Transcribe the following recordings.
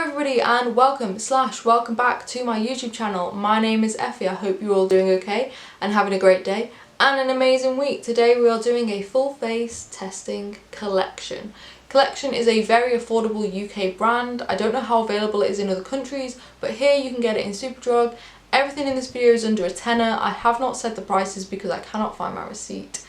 everybody and welcome back to my YouTube channel. My name is Effy. I hope you're all doing okay and having a great day and an amazing week. Today we are doing a full face testing collection. Collection is a very affordable UK brand. I don't know how available it is in other countries, but here you can get it in Superdrug. Everything in this video is under a tenner. I have not said the prices because I cannot find my receipt,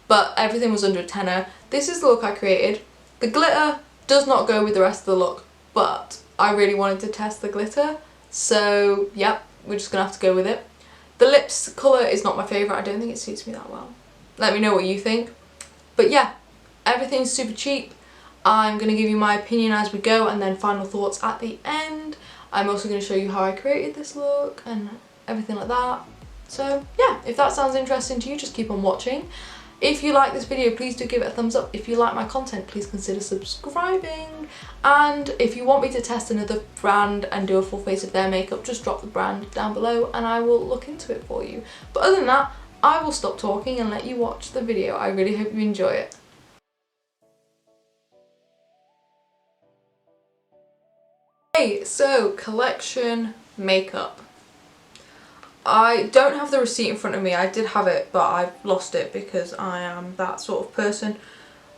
but everything was under a tenner. This is the look I created. The glitter does not go with the rest of the look, but I really wanted to test the glitter, so yep, we're just gonna have to go with it. The lips colour is not my favourite. I don't think it suits me that well. Let me know what you think. But yeah, everything's super cheap. I'm gonna give you my opinion as we go and then final thoughts at the end. I'm also going to show you how I created this look and everything like that. So yeah, if that sounds interesting to you, just keep on watching. If you like this video, please do give it a thumbs up. If you like my content, please consider subscribing. And if you want me to test another brand and do a full face of their makeup, just drop the brand down below and I will look into it for you. But other than that, I will stop talking and let you watch the video. I really hope you enjoy it. Okay, so collection makeup. I don't have the receipt in front of me. I did have it, but I've lost it because I am that sort of person.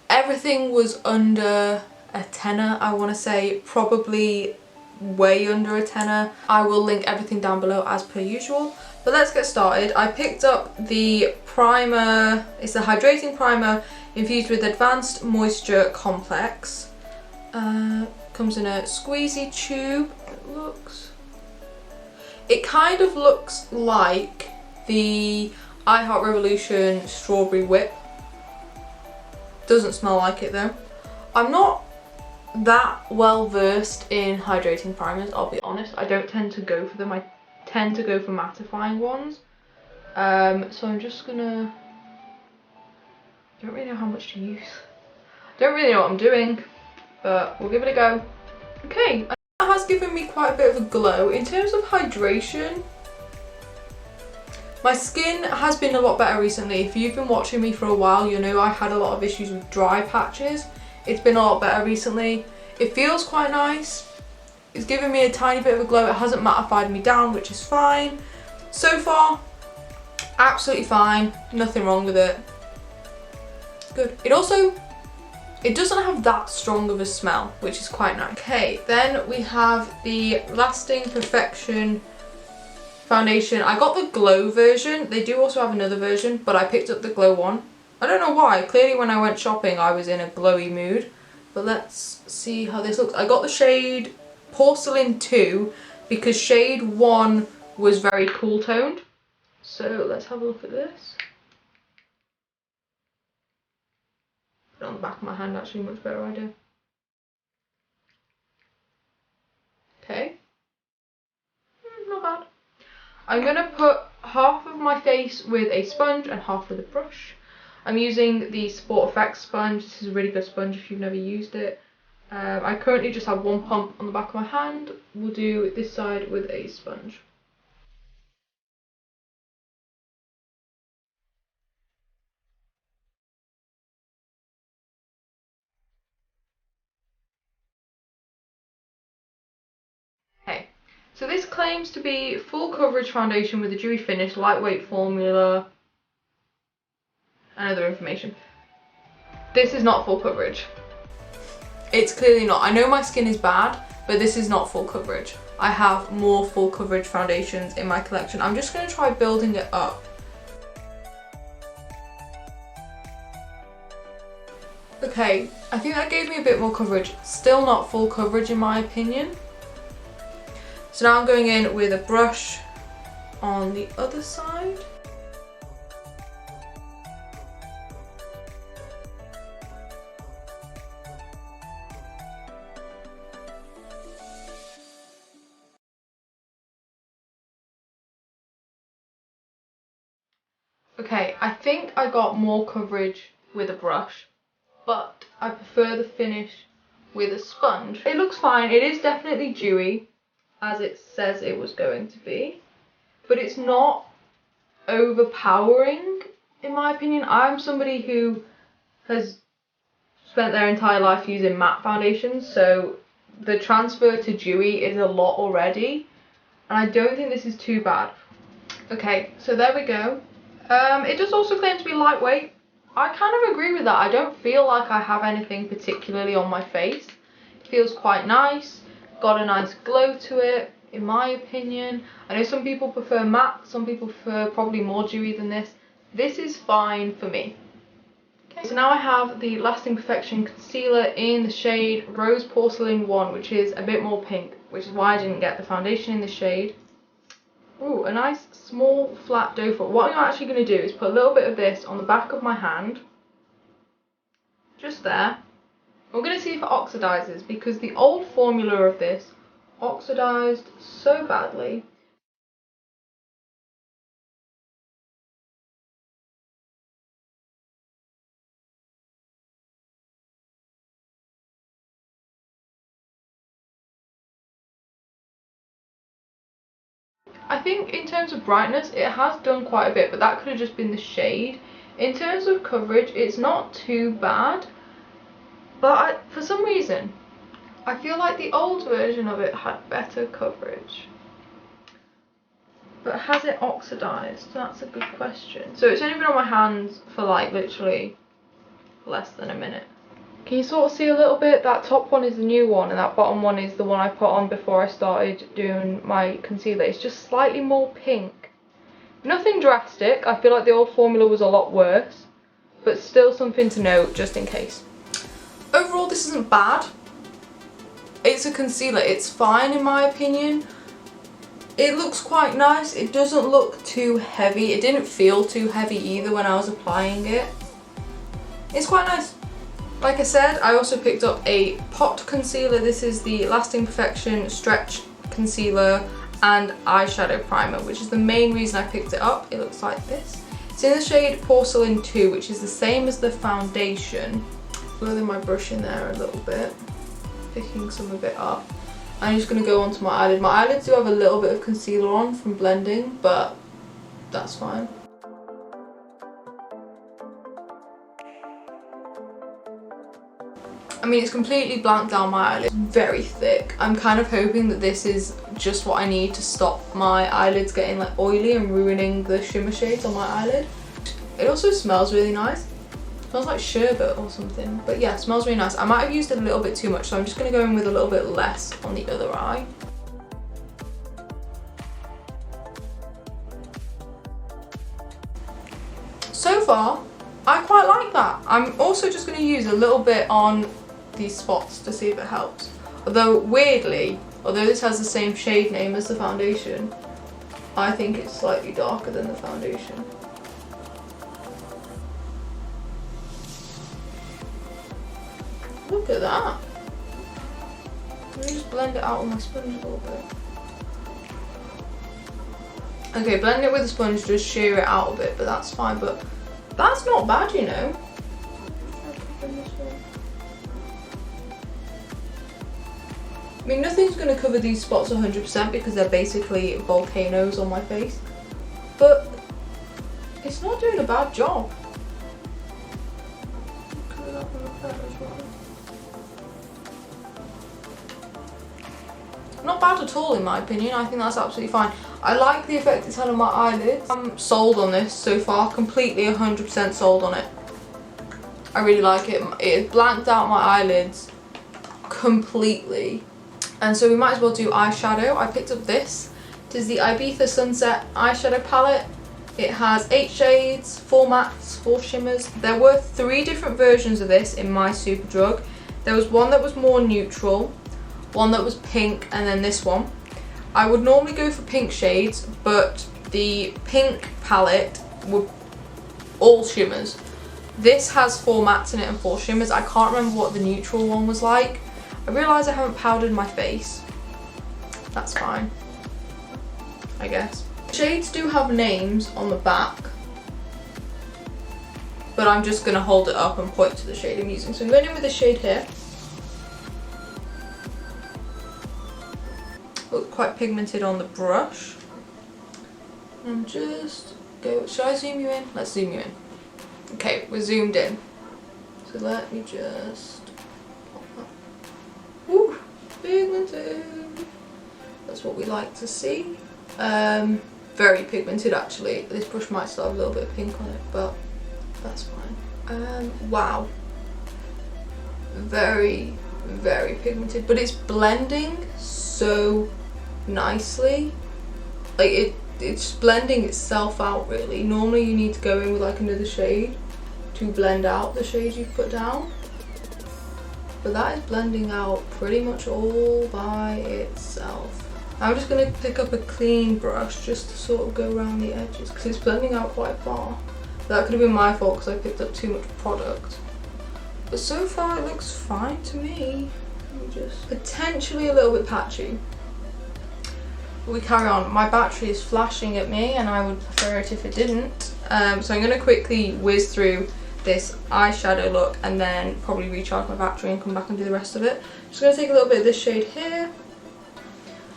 Everything was under a tenner, I want to say, probably way under a tenner. I will link everything down below as per usual. But let's get started. I picked up the primer. It's the Hydrating Primer infused with Advanced Moisture Complex. Comes in a squeezy tube. It kind of looks like the I Heart Revolution Strawberry Whip. Doesn't smell like it though. I'm not that well versed in hydrating primers, I'll be honest. I don't tend to go for them. I tend to go for mattifying ones. So I'm just gonna... I don't really know how much to use. I don't really know what I'm doing, but we'll give it a go. Okay. That has given me quite a bit of a glow. In terms of hydration, my skin has been a lot better recently. If you've been watching me for a while, you know I had a lot of issues with dry patches. It's been a lot better recently. It feels quite nice. It's given me a tiny bit of a glow. It hasn't mattified me down, which is fine. So far, absolutely fine. Nothing wrong with it. Good. It doesn't have that strong of a smell, which is quite nice. Okay, then we have the Lasting Perfection foundation. I got the glow version. They do also have another version, but I picked up the glow one. I don't know why. Clearly when I went shopping, I was in a glowy mood. But let's see how this looks. I got the shade Porcelain 2 because shade 1 was very cool toned. So let's have a look at this. On the back of my hand, actually, much better idea. Okay, not bad. I'm gonna put half of my face with a sponge and half with a brush. I'm using the SportFX sponge. This is a really good sponge if you've never used it. I currently just have one pump on the back of my hand. We'll do this side with a sponge. So this claims to be full coverage foundation with a dewy finish, lightweight formula, and other information. This is not full coverage. It's clearly not. I know my skin is bad, but this is not full coverage. I have more full coverage foundations in my collection. I'm just going to try building it up. Okay, I think that gave me a bit more coverage. Still not full coverage in my opinion. So now I'm going in with a brush on the other side. Okay, I think I got more coverage with a brush, but I prefer the finish with a sponge. It looks fine. It is definitely dewy, as it says it was going to be, but it's not overpowering in my opinion. I'm somebody who has spent their entire life using matte foundations, so the transfer to dewy is a lot already, and I don't think this is too bad. Okay, so there we go. It does also claim to be lightweight. I kind of agree with that. I don't feel like I have anything particularly on my face. It feels quite nice, got a nice glow to it, in my opinion. I know some people prefer matte, some people prefer probably more dewy than this. This is fine for me. Okay, so now I have the Lasting Perfection Concealer in the shade Rose Porcelain 1, which is a bit more pink, which is why I didn't get the foundation in the shade. Ooh, a nice small flat doe foot. What I'm actually going to do is put a little bit of this on the back of my hand, just there. We're going to see if it oxidizes, because the old formula of this oxidized so badly. I think in terms of brightness it has done quite a bit, but that could have just been the shade. In terms of coverage it's not too bad, but for some reason I feel like the old version of it had better coverage. But has it oxidized? That's a good question. So it's only been on my hands for like literally less than a minute. Can you sort of see a little bit? That top one is the new one and that bottom one is the one I put on before I started doing my concealer. It's just slightly more pink. Nothing drastic. I feel like the old formula was a lot worse, but still something to note just in case. Overall, this isn't bad. It's a concealer. It's fine in my opinion. It looks quite nice. It doesn't look too heavy. It didn't feel too heavy either when I was applying it. It's quite nice. Like I said, I also picked up a pot concealer. This is the Lasting Perfection Stretch Concealer and Eyeshadow Primer, which is the main reason I picked it up. It looks like this. It's in the shade Porcelain 2, which is the same as the foundation. Blurring my brush in there a little bit, picking some of it up. I'm just going to go onto my eyelid. My eyelids do have a little bit of concealer on from blending, but that's fine. I mean, it's completely blanked down my eyelids. It's very thick. I'm kind of hoping that this is just what I need to stop my eyelids getting like oily and ruining the shimmer shades on my eyelid. It also smells really nice. It smells like sherbet or something. But yeah, it smells really nice. I might have used it a little bit too much, so I'm just going to go in with a little bit less on the other eye. So far, I quite like that. I'm also just going to use a little bit on these spots to see if it helps. Although weirdly, although this has the same shade name as the foundation, I think it's slightly darker than the foundation. Look at that. Let me just blend it out with my sponge a little bit. Okay, blend it with a sponge, just shear it out a bit, but that's fine. But that's not bad, you know. I mean, nothing's going to cover these spots 100% because they're basically volcanoes on my face, but it's not doing a bad job. Cover that one up there as well. Not bad at all in my opinion. I think that's absolutely fine. I like the effect it's had on my eyelids. I'm sold on this so far, completely 100% sold on it. I really like it. It has blanked out my eyelids completely. And so we might as well do eyeshadow. I picked up this. It is the Ibiza Sunset eyeshadow palette. It has 8 shades, 4 mattes, 4 shimmers. There were 3 different versions of this in my superdrug. There was one that was more neutral, one that was pink, and then this one. I would normally go for pink shades, but the pink palette were all shimmers. This has 4 mattes in it and 4 shimmers. I can't remember what the neutral one was like. I realise I haven't powdered my face. That's fine, I guess. Shades do have names on the back, but I'm just going to hold it up and point to the shade I'm using. So I'm going in with this shade here. Looks quite pigmented on the brush. And just go, should I zoom you in? Let's zoom you in. Okay, we're zoomed in. So let me just pop that. Woo! pigmented. That's what we like to see. Very pigmented actually. This brush might still have a little bit of pink on it, but that's fine. Wow. Very, very pigmented, but it's blending so nicely. Like it's blending itself out really. Normally you need to go in with like another shade to blend out the shade you've put down. But that is blending out pretty much all by itself. I'm just going to pick up a clean brush just to sort of go around the edges because it's blending out quite far. That could have been my fault because I picked up too much product. But so far it looks fine to me. Just potentially a little bit patchy. But we carry on. My battery is flashing at me and I would prefer it if it didn't. So I'm going to quickly whiz through this eyeshadow look and then probably recharge my battery and come back and do the rest of it. Just going to take a little bit of this shade here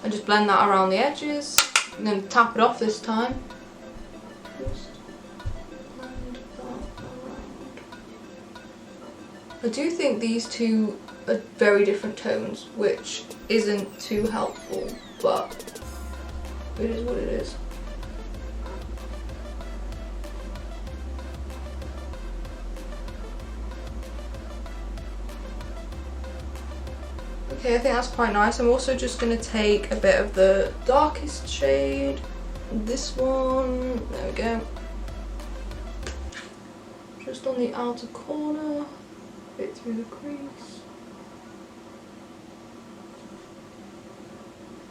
and just blend that around the edges. I'm going to tap it off this time. Just blend that around. I do think these two are very different tones, which isn't too helpful, but it is what it is. Okay, I think that's quite nice. I'm also just going to take a bit of the darkest shade, this one, there we go, just on the outer corner, a bit through the crease.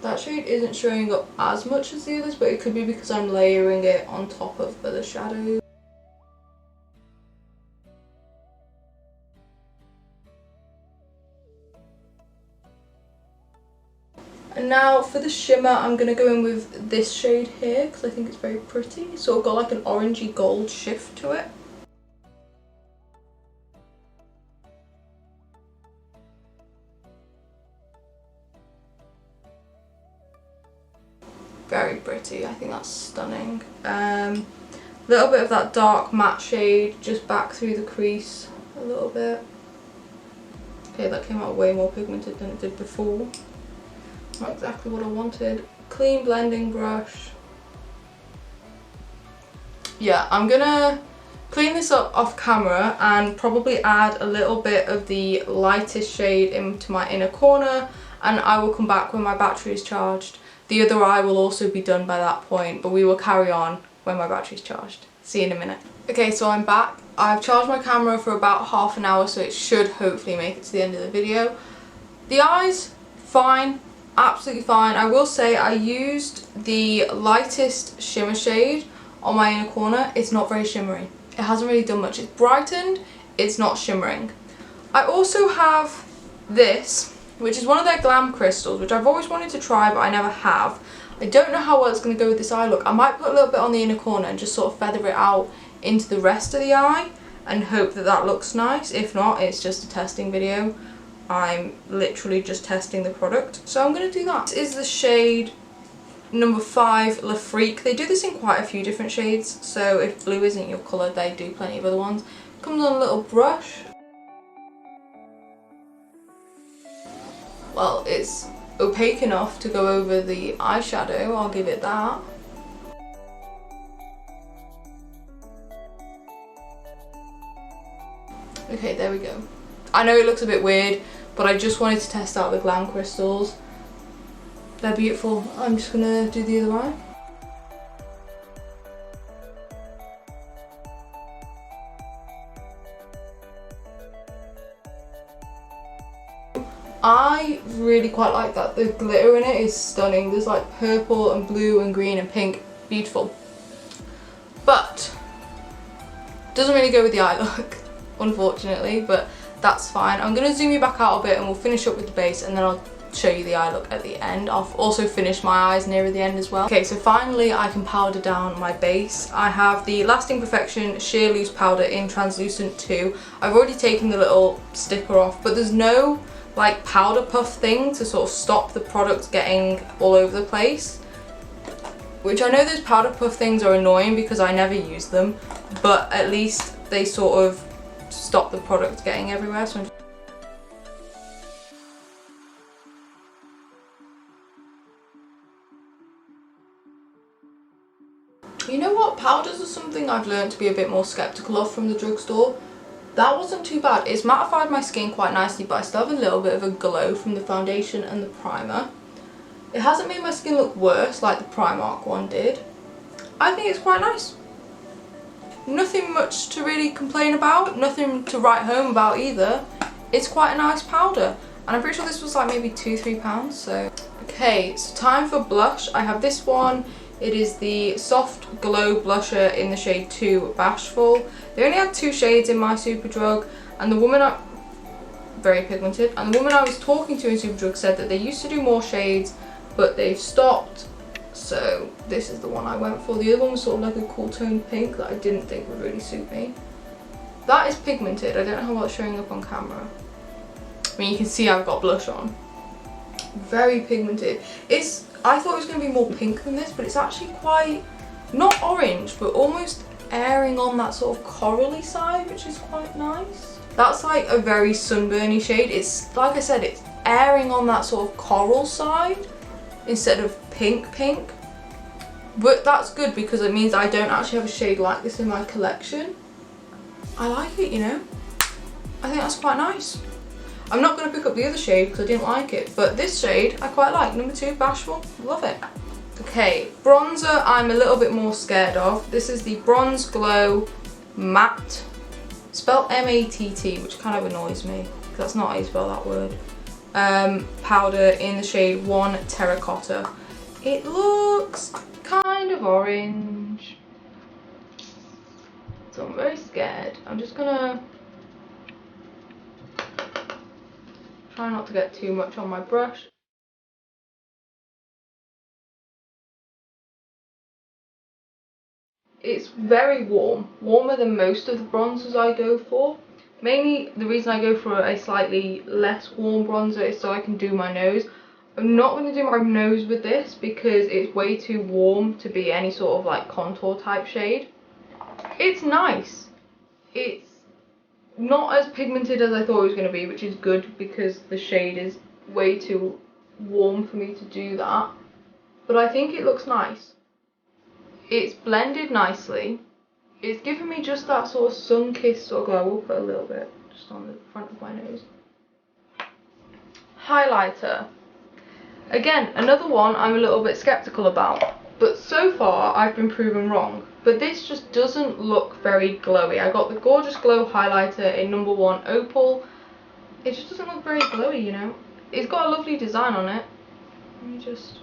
That shade isn't showing up as much as the others, but it could be because I'm layering it on top of the shadows. And now for the shimmer, I'm going to go in with this shade here because I think it's very pretty. It's sort of got like an orangey gold shift to it. Very pretty, I think that's stunning. Little bit of that dark matte shade just back through the crease a little bit. Okay, that came out way more pigmented than it did before. Not exactly what I wanted. Clean blending brush. Yeah, I'm gonna clean this up off camera and probably add a little bit of the lightest shade into my inner corner, and I will come back when my battery is charged. The other eye will also be done by that point, but we will carry on when my battery is charged. See you in a minute. Okay, so I'm back. I've charged my camera for about half an hour, so it should hopefully make it to the end of the video. The eyes, fine. Absolutely fine. I will say I used the lightest shimmer shade on my inner corner. It's not very shimmery. It hasn't really done much. It's brightened, it's not shimmering. I also have this, which is one of their Glam crystals, which I've always wanted to try but I never have. I don't know how well it's going to go with this eye look. I might put a little bit on the inner corner and just sort of feather it out into the rest of the eye and hope that that looks nice. If not, it's just a testing video. I'm literally just testing the product, so I'm going to do that. This is the shade number 5, Le Freak. They do this in quite a few different shades, so if blue isn't your colour, they do plenty of other ones. Comes on a little brush. Well, it's opaque enough to go over the eyeshadow, I'll give it that. Okay, there we go. I know it looks a bit weird, but I just wanted to test out the Glam crystals. They're beautiful. I'm just gonna do the other eye. I really quite like that. The glitter in it is stunning. There's like purple and blue and green and pink. Beautiful. But doesn't really go with the eye look, unfortunately, but that's fine. I'm going to zoom you back out a bit and we'll finish up with the base, and then I'll show you the eye look at the end. I'll also finish my eyes nearer the end as well. Okay, so finally I can powder down my base. I have the Lasting Perfection Sheer Loose Powder in Translucent 2. I've already taken the little sticker off, but there's no like powder puff thing to sort of stop the product getting all over the place. Which I know those powder puff things are annoying because I never use them, but at least they sort of stop the product getting everywhere. So You know what? Powders are something I've learned to be a bit more skeptical of from the drugstore. That wasn't too bad. It's mattified my skin quite nicely, but I still have a little bit of a glow from the foundation and the primer. It hasn't made my skin look worse like the Primark one did. I think it's quite nice. Nothing much to really complain about, nothing to write home about either. It's quite a nice powder, and I'm pretty sure this was like maybe £2–3, so. Okay, so time for blush. I have this one. It is the Soft Glow Blusher in the shade 2 Bashful. They only had 2 shades in my Superdrug, and the woman very pigmented, and the woman I was talking to in Superdrug said that they used to do more shades, but they've stopped. So this is the one I went for. The other one was sort of like a cool toned pink that I didn't think would really suit me. That is pigmented. I don't know how well it's showing up on camera. I mean, you can see I've got blush on. Very pigmented. I thought it was going to be more pink than this, but it's actually quite, not orange, but almost airing on that sort of corally side, which is quite nice. That's like a very sunburny shade. It's, like I said, it's airing on that sort of coral side instead of pink. But that's good because it means I don't actually have a shade like this in my collection. I like it, you know. I think that's quite nice. I'm not going to pick up the other shade because I didn't like it, but this shade I quite like. Number 2, Bashful. Love it. Okay, bronzer I'm a little bit more scared of. This is the Bronze Glow Matte, spelled M-A-T-T, which kind of annoys me because that's not how you spell that word. Powder in the shade 1 Terracotta. It looks kind of orange, so I'm very scared. I'm just gonna try not to get too much on my brush. It's very warm, warmer than most of the bronzers I go for. Mainly the reason I go for a slightly less warm bronzer is so I can do my nose. I'm not going to do my nose with this because it's way too warm to be any sort of like contour type shade. It's nice. It's not as pigmented as I thought it was going to be, which is good because the shade is way too warm for me to do that. But I think it looks nice. It's blended nicely. It's given me just that sort of sun-kissed sort of glow. I will put a little bit just on the front of my nose. Highlighter. Again, another one I'm a little bit skeptical about, but so far I've been proven wrong. But this just doesn't look very glowy. I got the Gorgeous Glow highlighter in number 1 Opal. It just doesn't look very glowy, you know. It's got a lovely design on it. Let me just...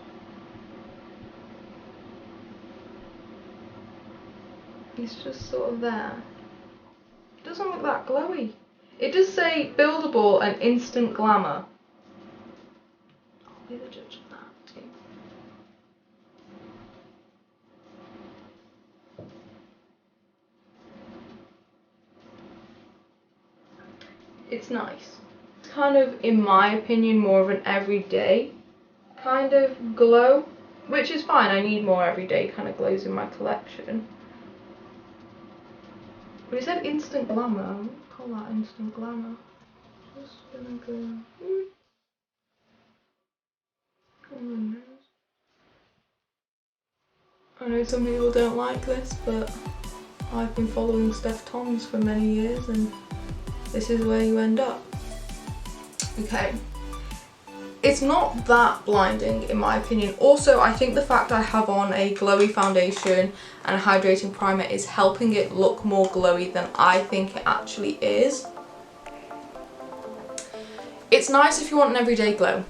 It's just sort of there. It doesn't look that glowy. It does say buildable and instant glamour. I'll be the judge of that too. It's nice. It's kind of, in my opinion, more of an everyday kind of glow, which is fine. I need more everyday kind of glows in my collection. But it said instant glamour. I wouldn't call that instant glamour. Just gonna go on the nose. I know some people don't like this, but I've been following Steph Toms for many years and this is where you end up. Okay. It's not that blinding in my opinion. Also, I think the fact I have on a glowy foundation and a hydrating primer is helping it look more glowy than I think it actually is. It's nice if you want an everyday glow.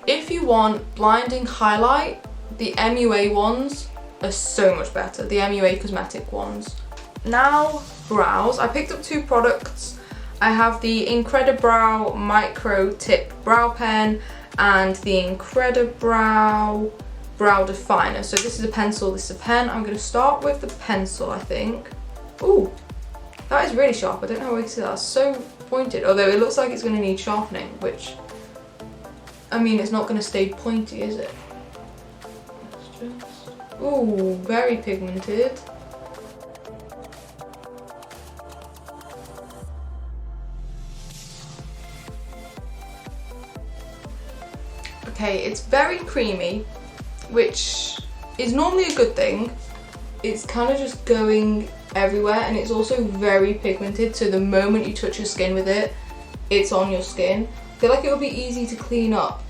If you want blinding highlight, the MUA ones are so much better. The MUA cosmetic ones. Now, brows. I picked up 2 products. I have the Incredibrow Micro Tip Brow Pen and the Incredibrow Brow Definer. So this is a pencil, this is a pen. I'm going to start with the pencil, I think. Ooh, that is really sharp. I don't know how we can see that. It's so pointed, although it looks like it's going to need sharpening, which, I mean, it's not going to stay pointy, is it? Let's just... Ooh, very pigmented. Okay, it's very creamy, which is normally a good thing, it's kind of just going everywhere, and it's also very pigmented, so the moment you touch your skin with it, it's on your skin. I feel like it would be easy to clean up,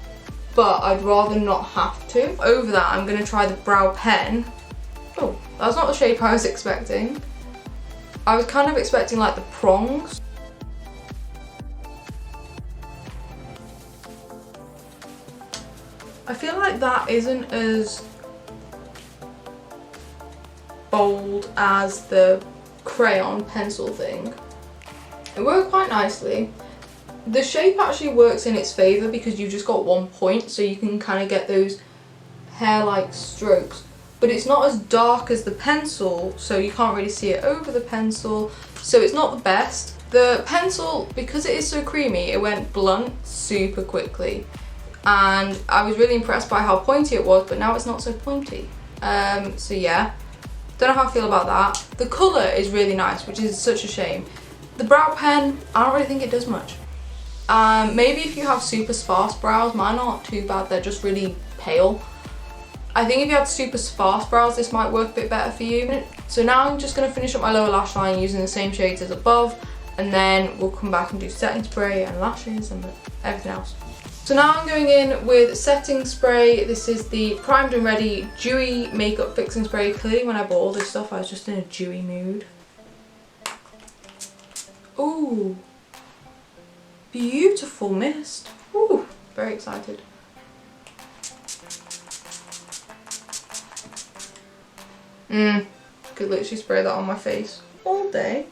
but I'd rather not have to. Over that, I'm going to try the brow pen. Oh, that's not the shape I was expecting. I was kind of expecting like the prongs. I feel like that isn't as bold as the crayon pencil thing. It worked quite nicely. The shape actually works in its favour because you've just got one point, so you can kind of get those hair-like strokes. But it's not as dark as the pencil, so you can't really see it over the pencil, so it's not the best. The pencil, because it is so creamy, it went blunt super quickly, and I was really impressed by how pointy it was, but now it's not so pointy. So yeah, don't know how I feel about that. The colour is really nice, which is such a shame. The brow pen, I don't really think it does much. Maybe if you have super sparse brows, mine aren't too bad, they're just really pale. I think if you had super sparse brows, this might work a bit better for you. So now I'm just going to finish up my lower lash line using the same shades as above, and then we'll come back and do setting spray and lashes and everything else. So now I'm going in with setting spray. This is the Primed and Ready Dewy Makeup Fixing Spray. Clearly when I bought all this stuff, I was just in a dewy mood. Ooh, beautiful mist. Ooh, very excited. Could literally spray that on my face all day.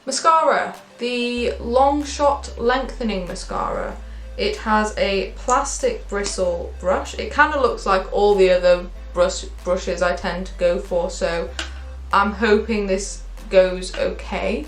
Mascara, the Long Shot Lengthening Mascara. It has a plastic bristle brush. It kind of looks like all the other brushes I tend to go for, so I'm hoping this goes okay.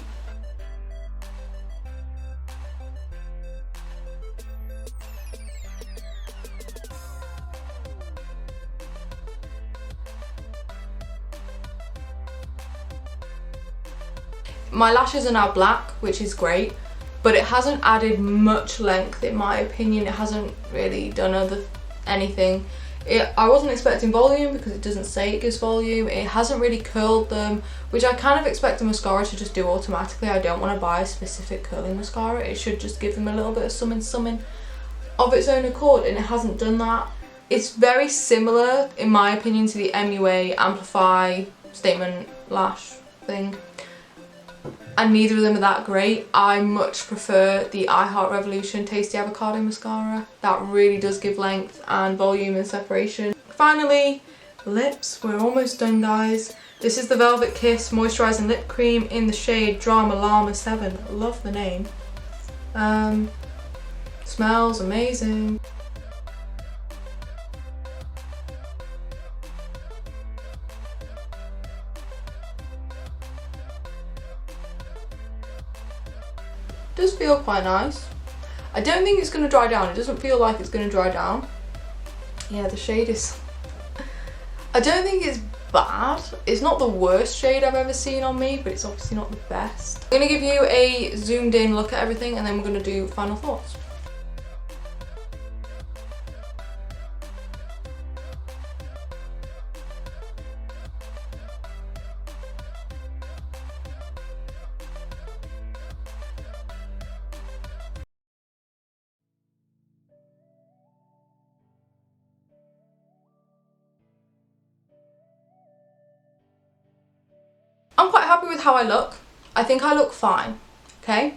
My lashes are now black, which is great, but it hasn't added much length in my opinion. It hasn't really done anything. I wasn't expecting volume because it doesn't say it gives volume. It hasn't really curled them, which I kind of expect a mascara to just do automatically. I don't want to buy a specific curling mascara. It should just give them a little bit of something of its own accord, and it hasn't done that. It's very similar, in my opinion, to the MUA Amplify Statement Lash thing, and neither of them are that great. I much prefer the I Heart Revolution Tasty Avocado Mascara. That really does give length and volume and separation. Finally, lips. We're almost done, guys. This is the Velvet Kiss Moisturising Lip Cream in the shade Drama Llama 7. Love the name. Smells amazing. Does feel quite nice. I don't think it's going to dry down. It doesn't feel like it's going to dry down. Yeah, the shade is... I don't think it's bad. It's not the worst shade I've ever seen on me, but it's obviously not the best. I'm going to give you a zoomed in look at everything, and then we're going to do final thoughts. I'm quite happy with how I look. I think I look fine, okay?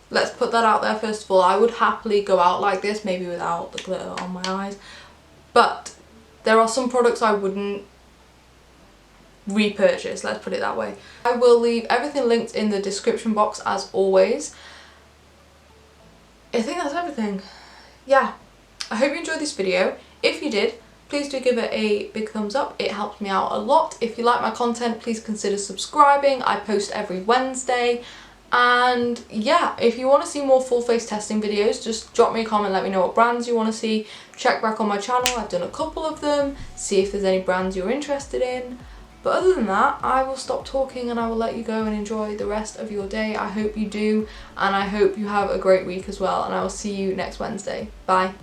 Let's put that out there first of all. I would happily go out like this, maybe without the glitter on my eyes. But there are some products I wouldn't repurchase, let's put it that way. I will leave everything linked in the description box as always. I think that's everything. Yeah, I hope you enjoyed this video. If you did, please do give it a big thumbs up. It helps me out a lot. If you like my content, please consider subscribing. I post every Wednesday. And yeah, if you want to see more full face testing videos, just drop me a comment, let me know what brands you want to see. Check back on my channel, I've done a couple of them. See if there's any brands you're interested in. But other than that, I will stop talking and I will let you go and enjoy the rest of your day. I hope you do, and I hope you have a great week as well, and I will see you next Wednesday. Bye.